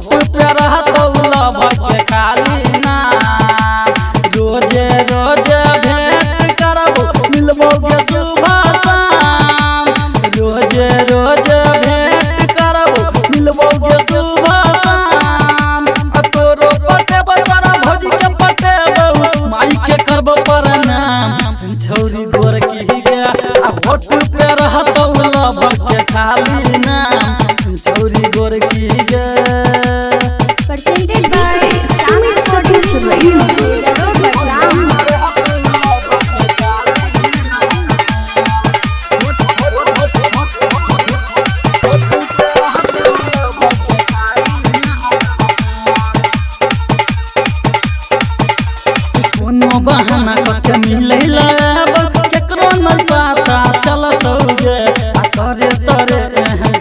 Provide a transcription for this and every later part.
होठ पे रहतौ लभर के खाली ना रोजे रोजे भेंट करबो मिलबोगे सुबह शाम रोजे रोजे भेंट करबो मिलबोगे सुबह शाम तोरो पटे बतरा भौजी के पटे माई के करबो प्रणाम छौरी गोर की गे आ होठ पे रहतौ लभर के खाली ना छौरी गोर की गे presented by Sumit Solutions बहाना कके मिले केकरो न पता चलतौ गे आ करे तोरे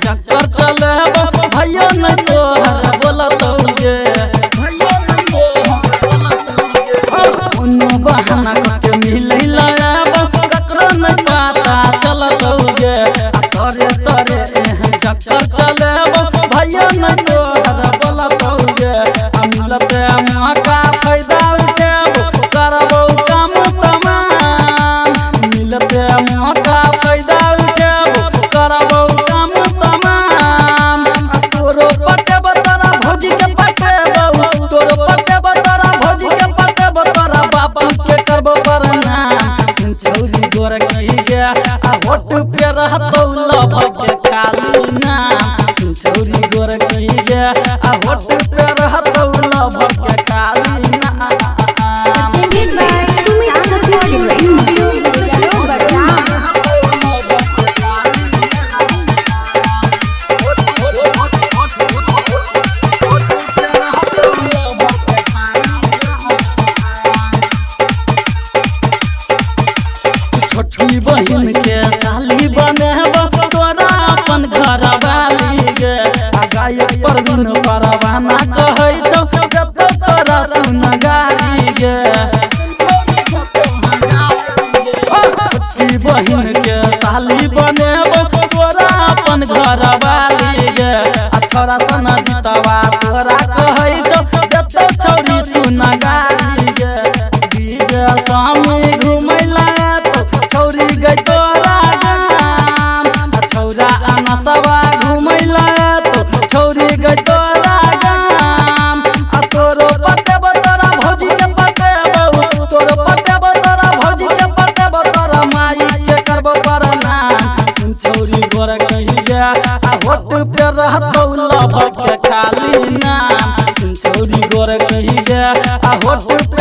चक्कर चलब भैया न तोहर बोलतौ गे भैया न तोहर बोलतौ गे बहाना कके मिले केकरो न पता चलतौ गे आ करे तोरे चक्कर चलब भैया न तोहर बोलतौ गे आ मिलते मौका फायदा करबो काम तमाम मिलते मौका फायदा उठेबो करबो काम तमाम तोरो पटे बतरा भौजी के पटेबो तोरो पटे बतरा भौजी के पटेबो तोरा बाप के करबो प्रणाम छौरी गोर की गे आ होठ पे रहतौ लभर के खाली नाम छौरी गोर की गे आ होठ पे रहतौ लभर के खाली नाम छोटकी बहिन के साली बनेबो तोरा अपन घर वाली गे आ गायक परवीन परवाना कहै छौ जब तोरा सुन गाली गे छोटकी बहिन के साली बनेबो तोरा अपन घर वाली गे आ छोरा सन जितवा तोरा कहै छौ जब छौरी सुन गाली गे डीजे सामी घुमैला छौरी गई तोरा गाम छौरा अनसवा घुमैला तो छौरी गई तोरा गाम आ तोरो पटे बतरा भौजी के पटेबो तोरो पटे बतरा भौजी के पटेबो तोरा माई के करबो प्रणाम छौरी गोर कही गे आ होठ पे रहतौ लभर के खाली नाम छौरी गोर कही गे आ होठ